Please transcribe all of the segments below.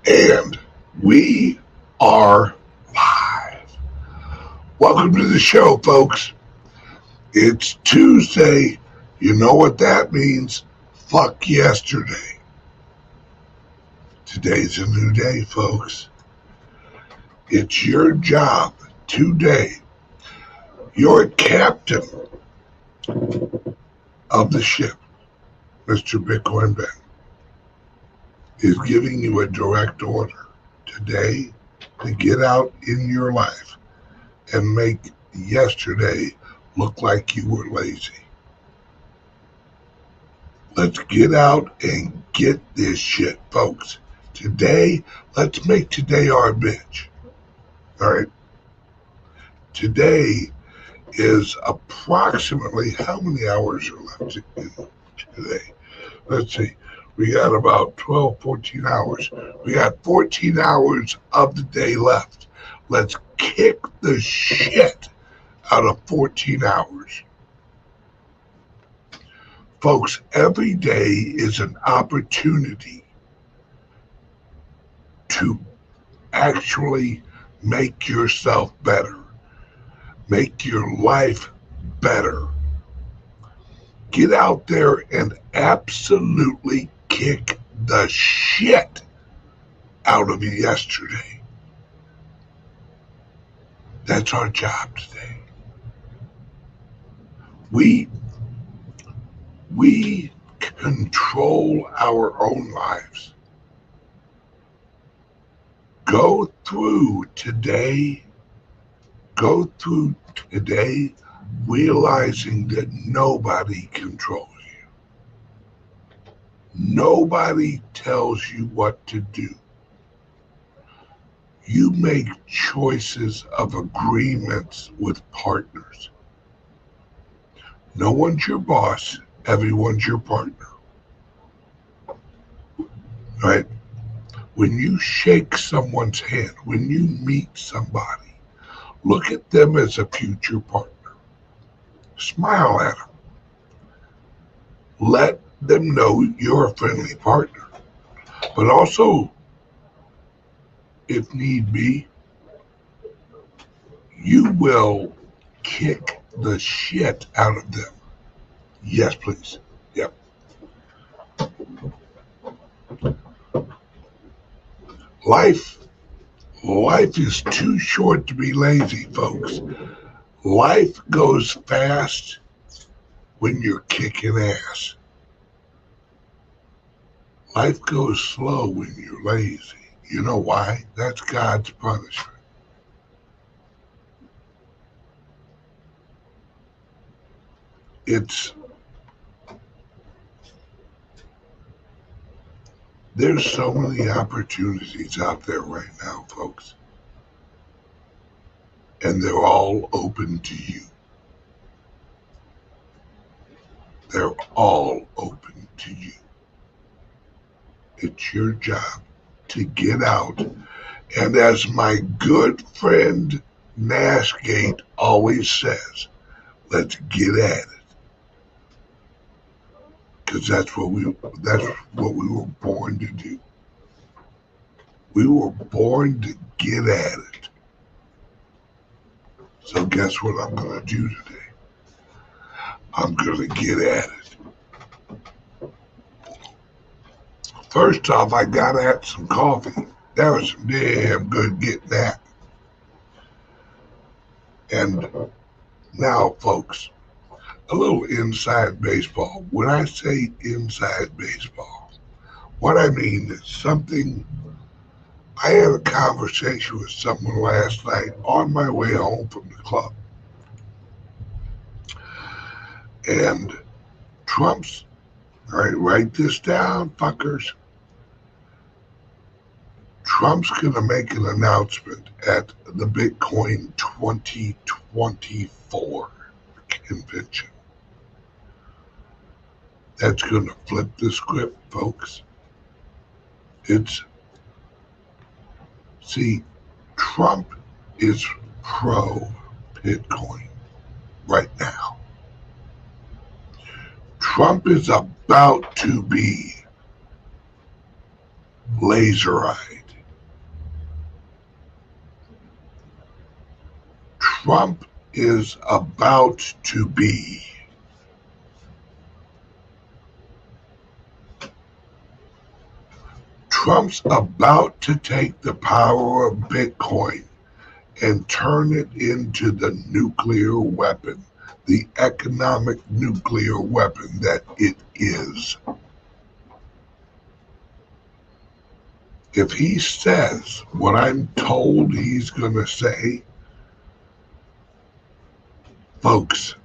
And we are live. Welcome to the show, folks. It's Tuesday. You know what that means. Fuck yesterday. Today's a new day, folks. It's your job today. Your captain of the ship, Mr. Bitcoin Ben, is giving you a direct order today to get out in your life and make yesterday look like you were lazy. Let's get out and get this shit, folks. Today, let's make today our bitch. All right? Today is approximately how many hours are left today? Let's see. We got about 12, 14 hours. We got 14 hours of the day left. Let's kick the shit out of 14 hours. Folks, every day is an opportunity to actually make yourself better, make your life better. Get out there and absolutely kick the shit out of yesterday. That's our job today. We control our own lives. Go through today realizing that nobody controls you. Nobody tells you what to do. You make choices of agreements with partners. No one's your boss, everyone's your partner. Right? When you shake someone's hand, when you meet somebody, look at them as a future partner. Smile at them. Let them know you're a friendly partner. But also, if need be, you will kick the shit out of them. Yes, please. Yep. Life is too short to be lazy, folks. Life goes fast when you're kicking ass. Life goes slow when you're lazy. You know why? That's God's punishment. There's so many opportunities out there right now, folks. And they're all open to you. They're all open to you. It's your job to get out. And as my good friend Nashgate always says, let's get at it. Because that's what we were born to do. We were born to get at it. So guess what I'm going to do today? I'm going to get at it. First off, I got at some coffee. That was some damn good getting that. And now, folks, a little inside baseball. When I say inside baseball, what I mean is something. I had a conversation with someone last night on my way home from the club. And Trump's, all right, write this down, fuckers. Trump's going to make an announcement at the Bitcoin 2024 convention. That's going to flip the script, folks. See, Trump is pro Bitcoin right now. Trump is about to be laser-eyed. Trump is about to be Trump's about to take the power of Bitcoin and turn it into the nuclear weapon, the economic nuclear weapon that it is. If he says what I'm told he's going to say, folks,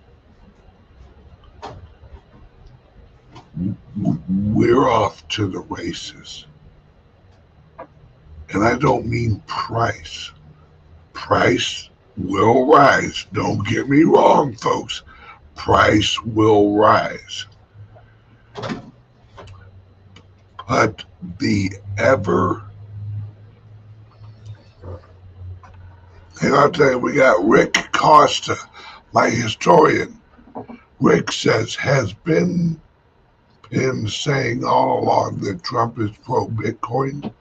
we're off to the races. And I don't mean price. Price will rise. Don't get me wrong, folks. Price will rise. But and I'll tell you, we got Rick Costa, my historian. Rick says, has been saying all along that Trump is pro-Bitcoin.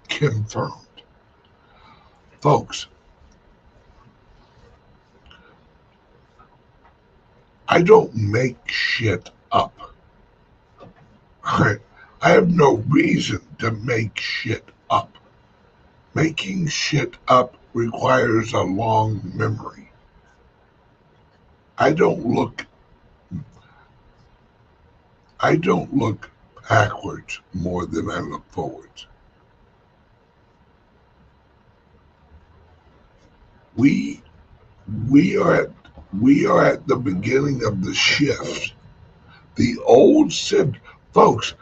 Confirmed. Folks, I don't make shit up. I have no reason to make shit up. Making shit up requires a long memory. I don't look backwards more than I look forwards. We are at the beginning of the shift. The old folks,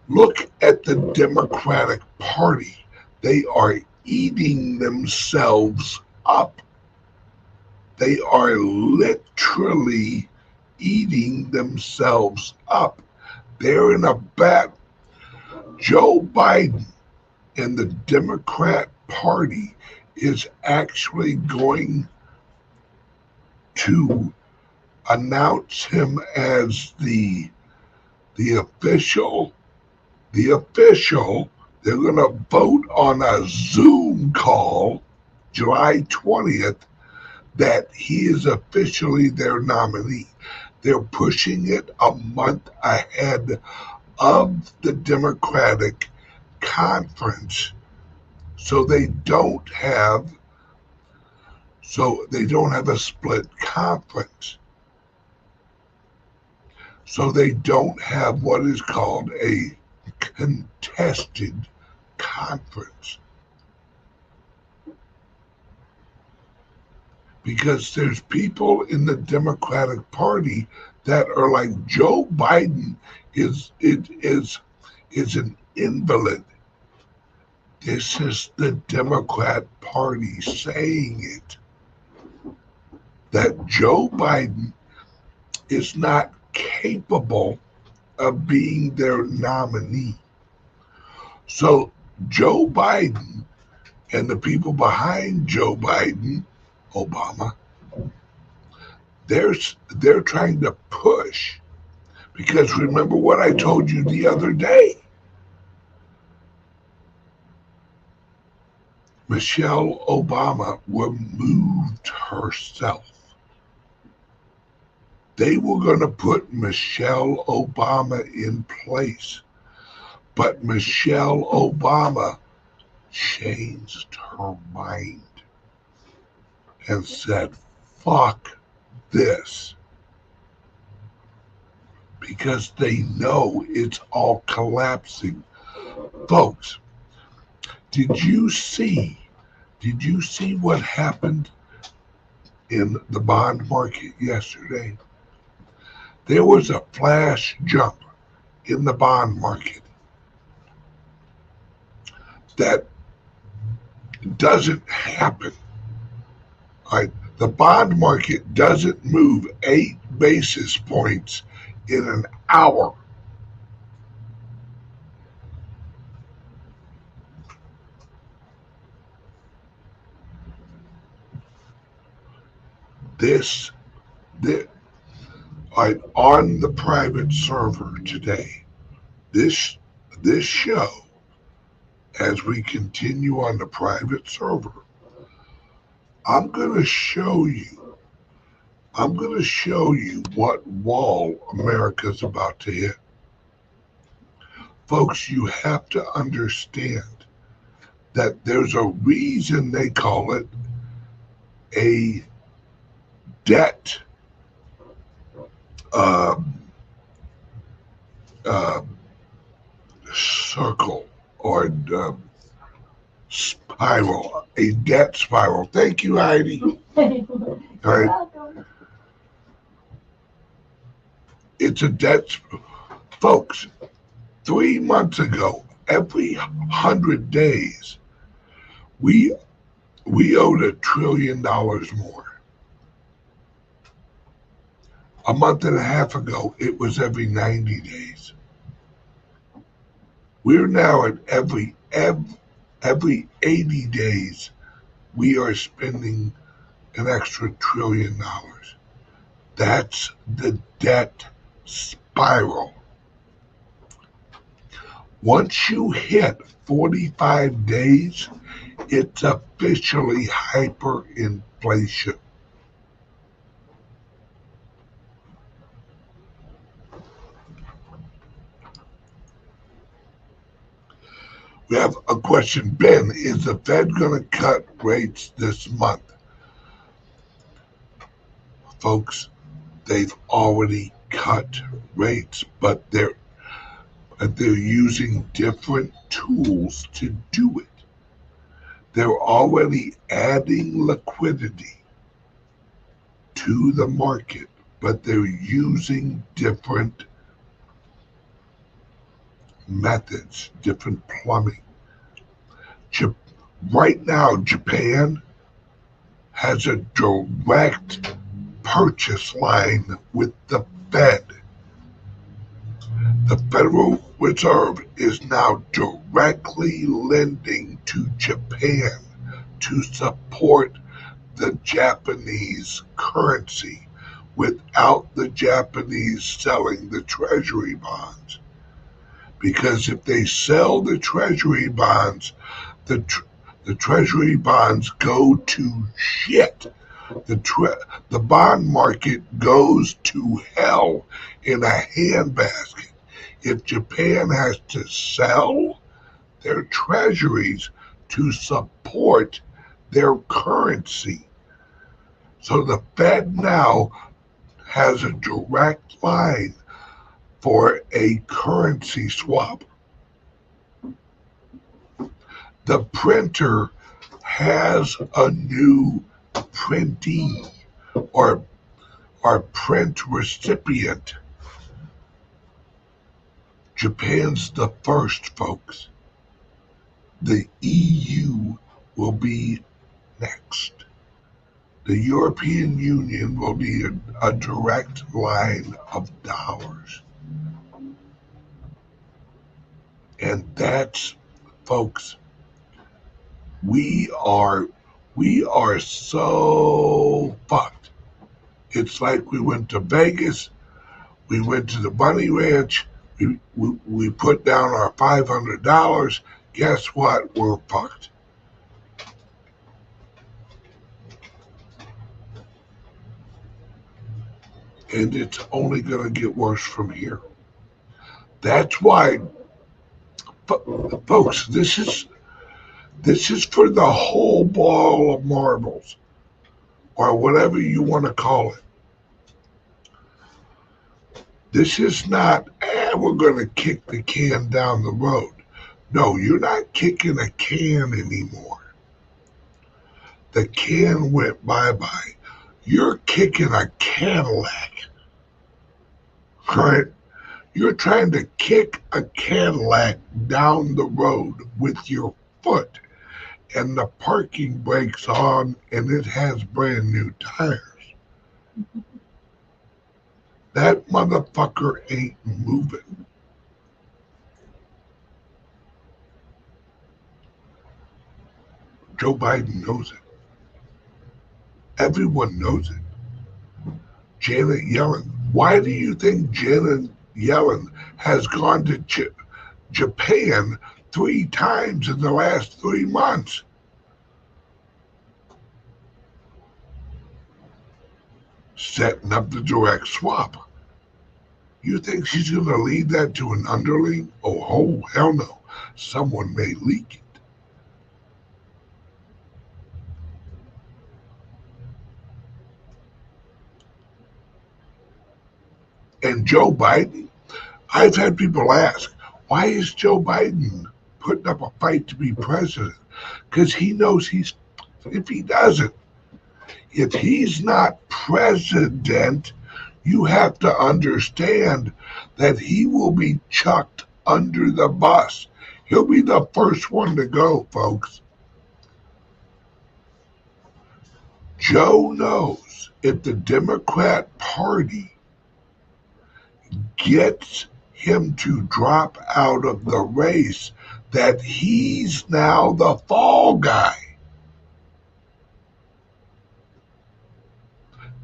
look at the Democratic Party. They are eating themselves up. They are literally eating themselves up. They're in a battle. Joe Biden and the Democrat Party is actually going to announce him as the official. They're going to vote on a Zoom call July 20th that he is officially their nominee. They're pushing it a month ahead of the Democratic conference, so they don't have a split conference. So they don't have what is called a contested conference. Because there's people in the Democratic Party that are like, Joe Biden is an invalid. This is the Democrat Party saying it. That Joe Biden is not capable of being their nominee. So Joe Biden and the people behind Joe Biden, Obama, they're trying to push, because remember what I told you the other day. Michelle Obama removed herself. They were going to put Michelle Obama in place, but Michelle Obama changed her mind and said, fuck this, because they know it's all collapsing. Folks, did you see what happened in the bond market yesterday? There was a flash jump in the bond market that doesn't happen. Right? The bond market doesn't move 8 basis points in an hour. This on the private server today, this show as we continue on the private server, I'm going to show you what wall America's about to hit. Folks, you have to understand that there's a reason they call it a debt circle or spiral, a debt spiral. Thank you, Heidi. All right. It's a debt, folks. 3 months ago, every 100 days, we owed $1 trillion more. A month and a half ago, it was every 90 days. We're now at every 80 days, we are spending an extra $1 trillion. That's the debt spiral. Once you hit 45 days, it's officially hyperinflation. We have a question. Ben, is the Fed going to cut rates this month? Folks, they've already cut rates, but they're using different tools to do it. They're already adding liquidity to the market, but they're using different methods, different plumbing. Right now, Japan has a direct purchase line with the Fed. The Federal Reserve is now directly lending to Japan to support the Japanese currency without the Japanese selling the treasury bonds. Because if they sell the treasury bonds, the treasury bonds go to shit. The bond market goes to hell in a handbasket. If Japan has to sell their treasuries to support their currency. So the Fed now has a direct line for a currency swap. The printer has a new printee or print recipient. Japan's the first, folks. The EU will be next. The European Union will be a direct line of dollars. And that's, folks, we are so fucked. It's like we went to Vegas, we went to the Bunny Ranch, we put down our $500. Guess what? We're fucked. And it's only going to get worse from here. That's why, folks, this is for the whole ball of marbles, or whatever you want to call it. This is not, we're going to kick the can down the road. No, you're not kicking a can anymore. The can went bye-bye. You're kicking a Cadillac. Right? You're trying to kick a Cadillac down the road with your foot, and the parking brake's on, and it has brand new tires. That motherfucker ain't moving. Joe Biden knows it. Everyone knows it. Janet Yellen. Why do you think Janet Yellen has gone to Japan 3 times in the last 3 months. Setting up the direct swap. You think she's going to lead that to an underling? Oh, hell no. Someone may leak it. And Joe Biden, I've had people ask, why is Joe Biden putting up a fight to be president? Because he knows if he's not president, you have to understand that he will be chucked under the bus. He'll be the first one to go, folks. Joe knows if the Democrat Party gets him to drop out of the race, that he's now the fall guy.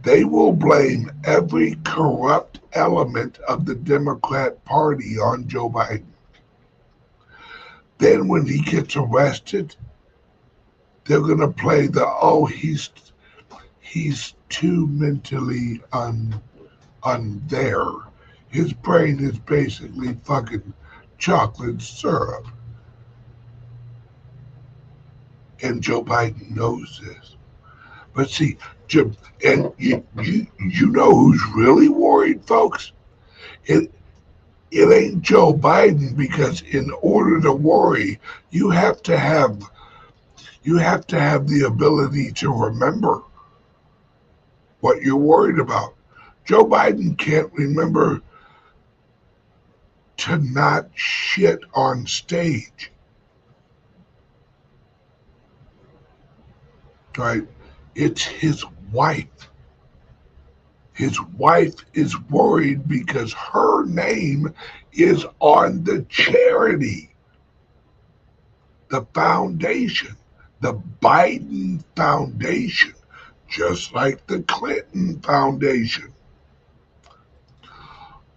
They will blame every corrupt element of the Democrat Party on Joe Biden. Then when he gets arrested, they're going to play he's too mentally there. His brain is basically fucking chocolate syrup. And Joe Biden knows this. But see, and you know who's really worried, folks? It ain't Joe Biden, because in order to worry, you have to have the ability to remember what you're worried about. Joe Biden can't remember to not shit on stage. Right? It's his wife. His wife is worried because her name is on the charity, the foundation, the Biden Foundation, just like the Clinton Foundation.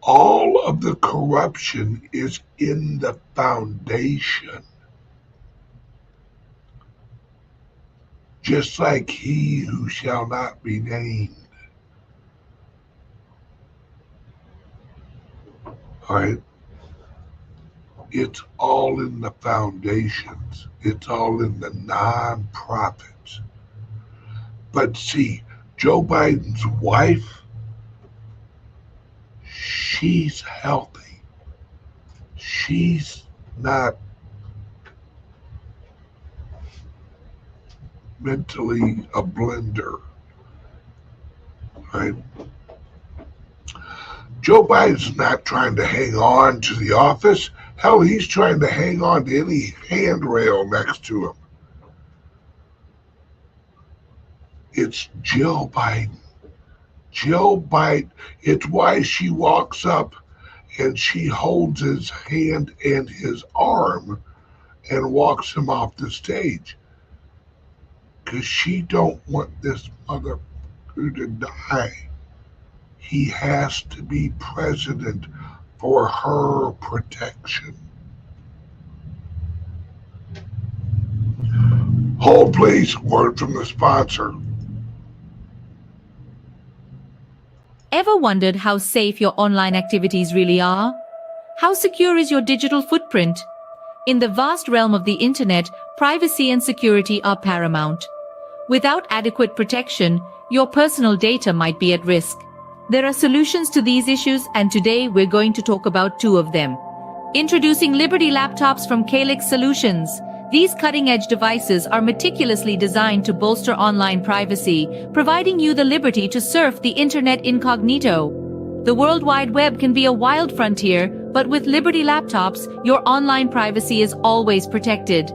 All of the corruption is in the foundation. Just like he who shall not be named. All right? It's all in the foundations. It's all in the non-profits. But see, Joe Biden's wife, she's healthy. She's not mentally a blender. Right? Joe Biden's not trying to hang on to the office. Hell, he's trying to hang on to any handrail next to him. It's Jill Biden. Jill Biden, it's why she walks up and she holds his hand and his arm and walks him off the stage. Because she don't want this motherfucker to die. He has to be president for her protection. Hold please, word from the sponsor. Ever wondered how safe your online activities really are? How secure is your digital footprint? In the vast realm of the internet, privacy and security are paramount. Without adequate protection, your personal data might be at risk. There are solutions to these issues, and today we're going to talk about 2 of them. Introducing Liberty laptops from CALIX Solutions. These cutting-edge devices are meticulously designed to bolster online privacy, providing you the liberty to surf the internet incognito. The World Wide Web can be a wild frontier, but with Liberty laptops, your online privacy is always protected.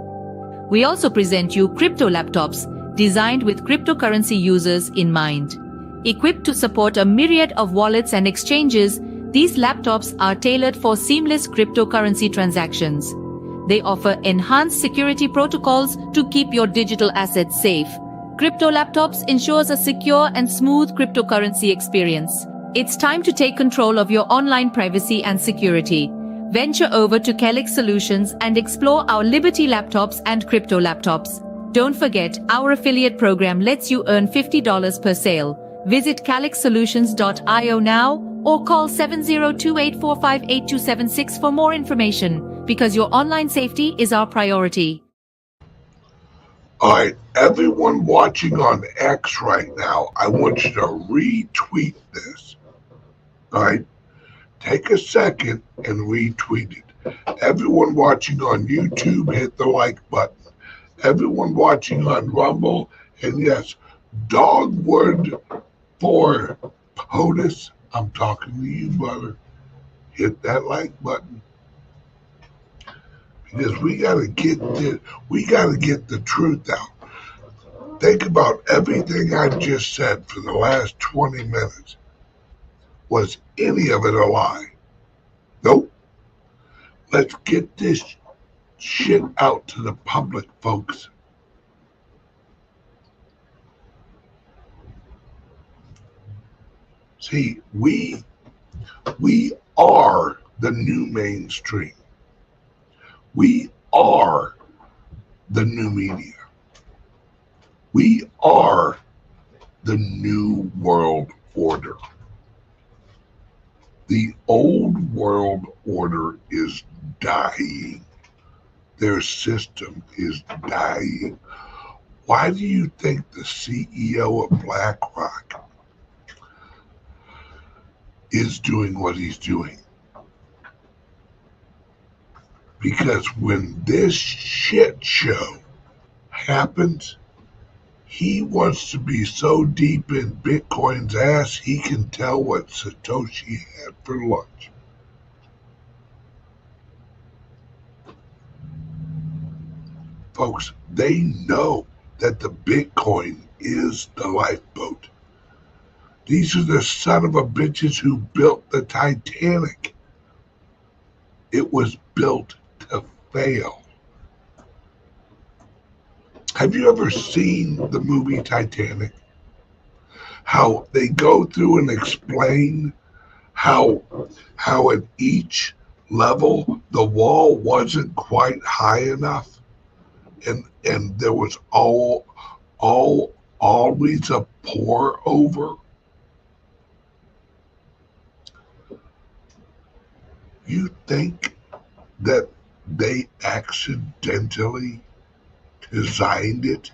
We also present you crypto laptops, designed with cryptocurrency users in mind. Equipped to support a myriad of wallets and exchanges, these laptops are tailored for seamless cryptocurrency transactions. They offer enhanced security protocols to keep your digital assets safe. Crypto laptops ensures a secure and smooth cryptocurrency experience. It's time to take control of your online privacy and security. Venture over to CALIX Solutions and explore our Liberty laptops and crypto laptops. Don't forget, our affiliate program lets you earn $50 per sale. Visit calixsolutions.io now or call 7028458276 for more information, because your online safety is our priority. All right, everyone watching on X right now, I want you to retweet this. All right, take a second and retweet it. Everyone watching on YouTube, hit the like button. Everyone watching on Rumble, and yes, Dogwood for POTUS, I'm talking to you, brother. Hit that like button. Because we gotta get the truth out. Think about everything I just said for the last 20 minutes. Was any of it a lie? Nope. Let's get this shit out to the public, folks. See, we are the new mainstream. We are the new media. We are the new world order. The old world order is dying. Their system is dying. Why do you think the CEO of BlackRock is doing what he's doing? Because when this shit show happens, he wants to be so deep in Bitcoin's ass he can tell what Satoshi had for lunch. Folks, they know that the Bitcoin is the lifeboat. These are the son of a bitches who built the Titanic. It was built to fail. Have you ever seen the movie Titanic? How they go through and explain how at each level the wall wasn't quite high enough, and there was always a pour over. You think that they accidentally designed it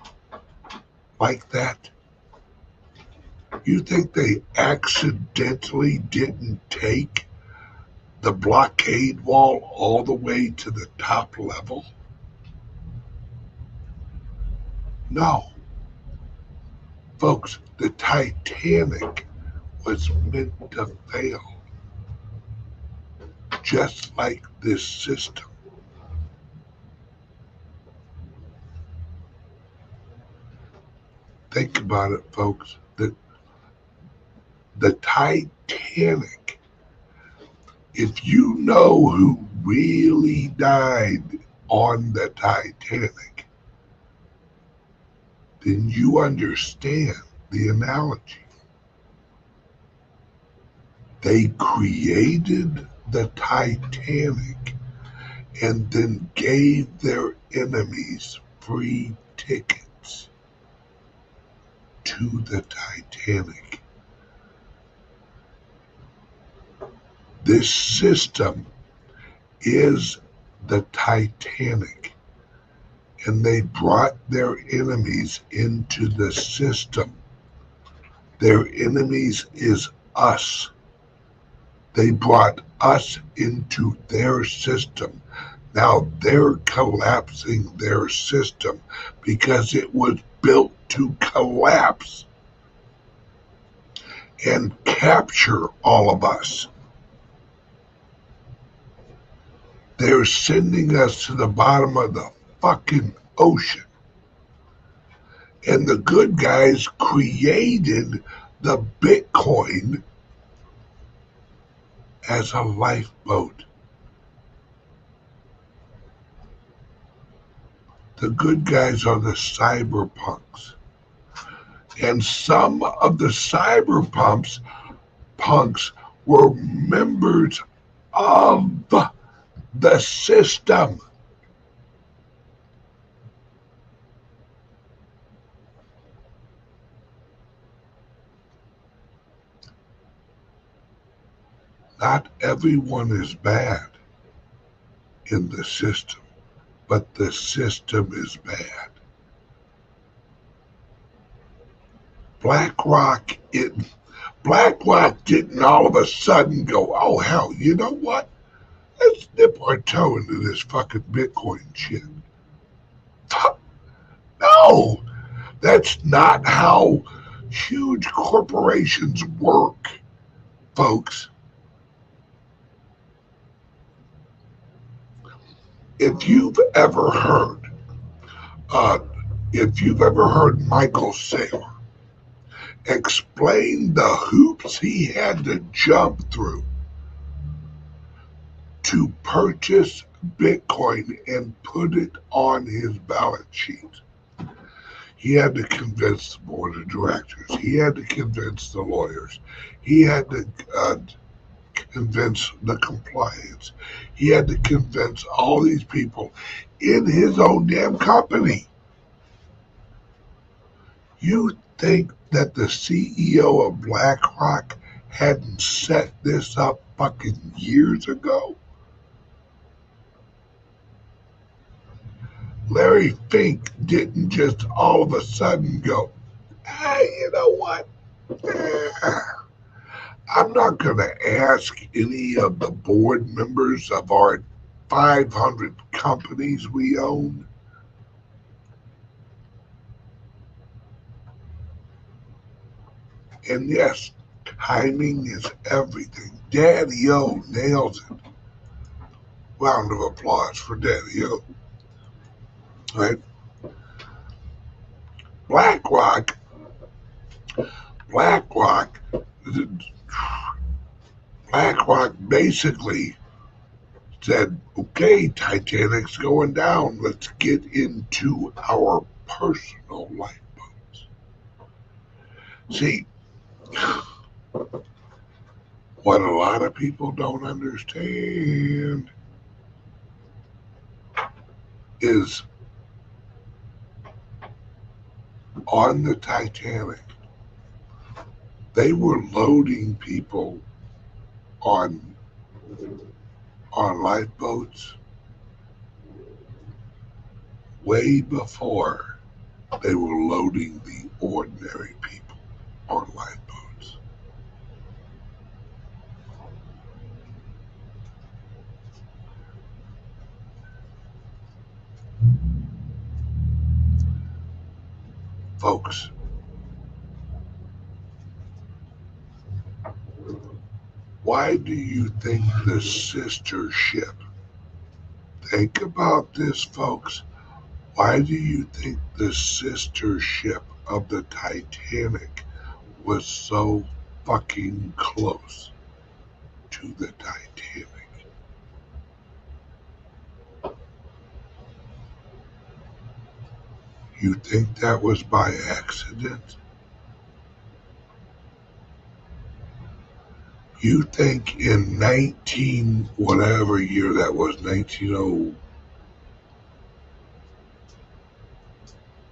like that? You think they accidentally didn't take the blockade wall all the way to the top level? No. Folks, the Titanic was meant to fail. Just like this system. Think about it, folks. The Titanic, if you know who really died on the Titanic, then you understand the analogy. They created the Titanic and then gave their enemies free tickets to the Titanic. This system is the Titanic, and they brought their enemies into the system. Their enemies is us. They brought us into their system. Now they're collapsing their system because it was built to collapse and capture all of us. They're sending us to the bottom of the fucking ocean. And the good guys created the Bitcoin as a lifeboat. The good guys are the cyberpunks. And some of the cyberpunks were members of The system. Not everyone is bad in the system, but the system is bad. BlackRock didn't all of a sudden go, oh hell, you know what? Let's dip our toe into this fucking Bitcoin shit. No, that's not how huge corporations work, folks. If you've ever heard Michael Saylor explain the hoops he had to jump through to purchase Bitcoin and put it on his balance sheet, he had to convince the board of directors. He had to convince the lawyers. He had to convince the compliance. He had to convince all these people in his own damn company. You think that the CEO of BlackRock hadn't set this up fucking years ago? Larry Fink didn't just all of a sudden go, hey, you know what? I'm not going to ask any of the board members of our 500 companies we own. And yes, timing is everything. Daddy-O nails it. Round of applause for Daddy-O. Right? BlackRock basically said, okay, Titanic's going down. Let's get into our personal lifeboats. See, what a lot of people don't understand is on the Titanic, they were loading people on lifeboats way before they were loading the ordinary people on lifeboats. Folks, why do you think the sister ship, think about this, folks, why do you think the sister ship of the Titanic was so fucking close to the Titanic? You think that was by accident? You think in 19, whatever year that was, 1900,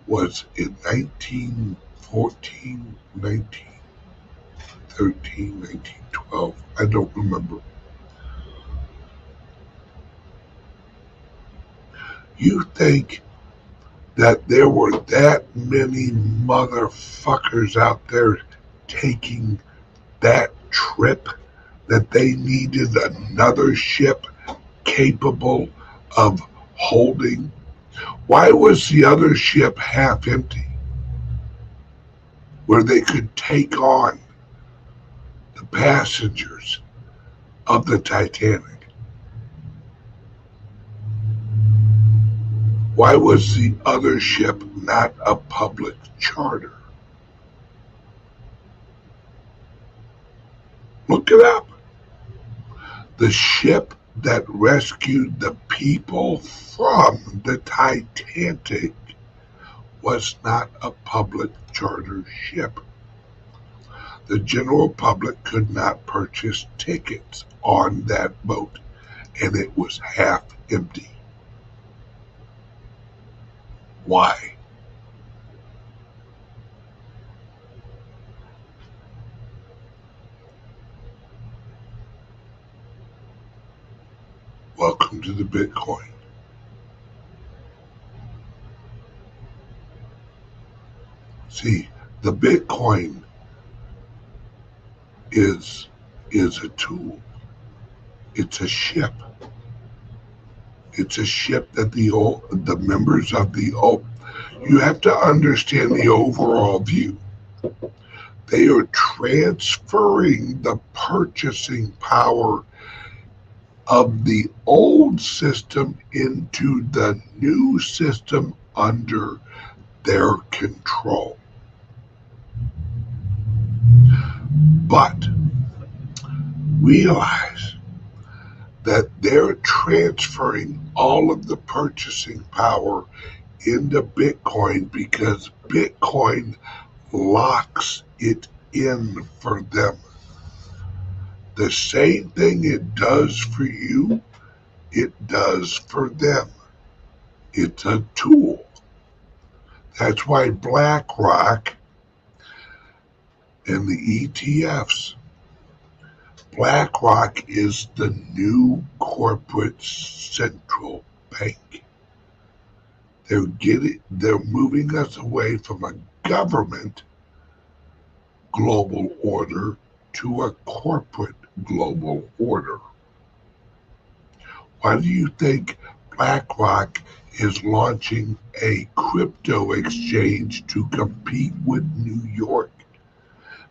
was it 1914, 1913, 1912? I don't remember. You think that there were that many motherfuckers out there taking that trip that they needed another ship capable of holding? Why was the other ship half empty where they could take on the passengers of the Titanic? Why was the other ship not a public charter? Look it up. The ship that rescued the people from the Titanic was not a public charter ship. The general public could not purchase tickets on that boat, and it was half empty. Why? Welcome to the Bitcoin. See, the Bitcoin is a tool. It's a ship. It's a ship that the members of you have to understand the overall view. They are transferring the purchasing power of the old system into the new system under their control. But realize that they're transferring all of the purchasing power into Bitcoin because Bitcoin locks it in for them. The same thing it does for you, it does for them. It's a tool. That's why BlackRock and the ETFs, BlackRock is the new corporate central bank. They're moving us away from a government global order to a corporate global order. Why do you think BlackRock is launching a crypto exchange to compete with New York?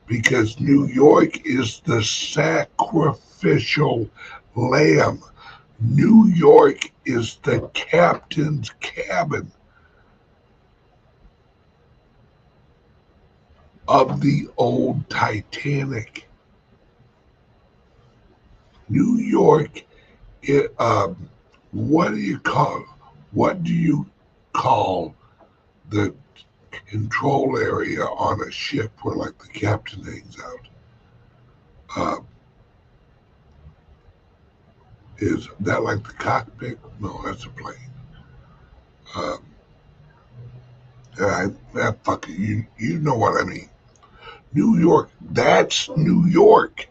Because New York is the sacrificial lamb. New York is the captain's cabin of the old Titanic. New York, what do you call the control area on a ship where like the captain hangs out? Is that like the cockpit? No, that's a plane. Fuck it, you know what I mean. New York, that's New York.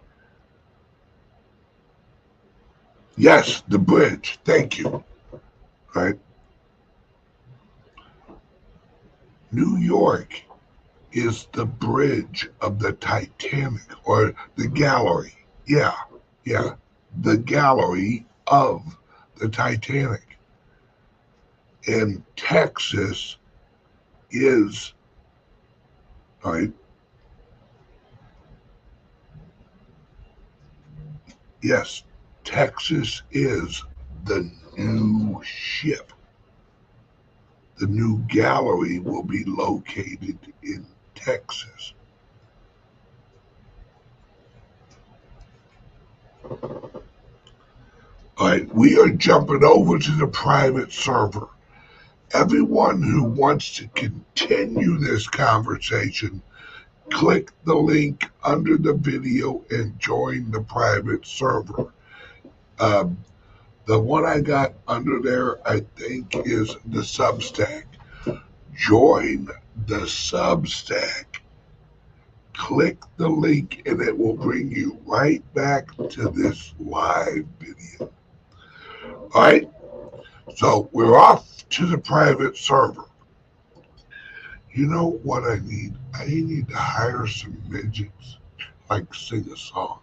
Yes, the bridge. Thank you. Right? New York is the bridge of the Titanic or the gallery. Yeah. The gallery of the Titanic. And Texas is, right? Yes, Texas is the new ship. The new gallery will be located in Texas. All right, we are jumping over to the private server. Everyone who wants to continue this conversation, click the link under the video and join the private server. The one I got under there, I think, is the SUBSTACK. Join the SUBSTACK. Click the link and it will bring you right back to this live video. All right, so we're off to the private server. You know what I need? I need to hire some midgets, like sing a song.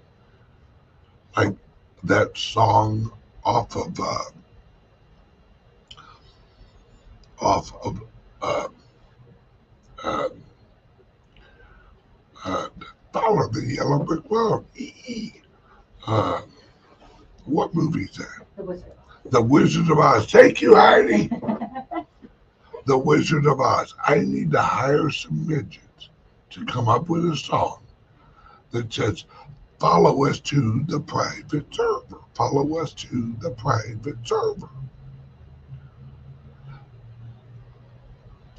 Like that song off of Follow the Yellow Brick Road. What movie is that? The Wizard of Oz. Thank you, Heidi. The Wizard of Oz. I need to hire some midgets to come up with a song that says, follow us to the private server. Follow us to the private server.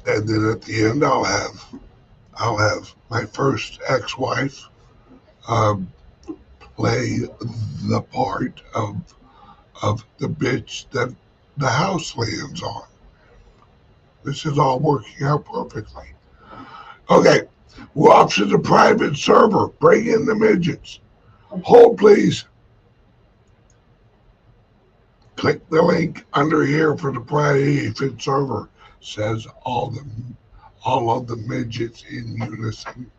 And then at the end, I'll have my first ex-wife play the part of of the bits that the house lands on. This is all working out perfectly. Okay, we're off to the private server. Bring in the midgets. Hold, please. Click the link under here for the private server. Says all of the midgets in unison.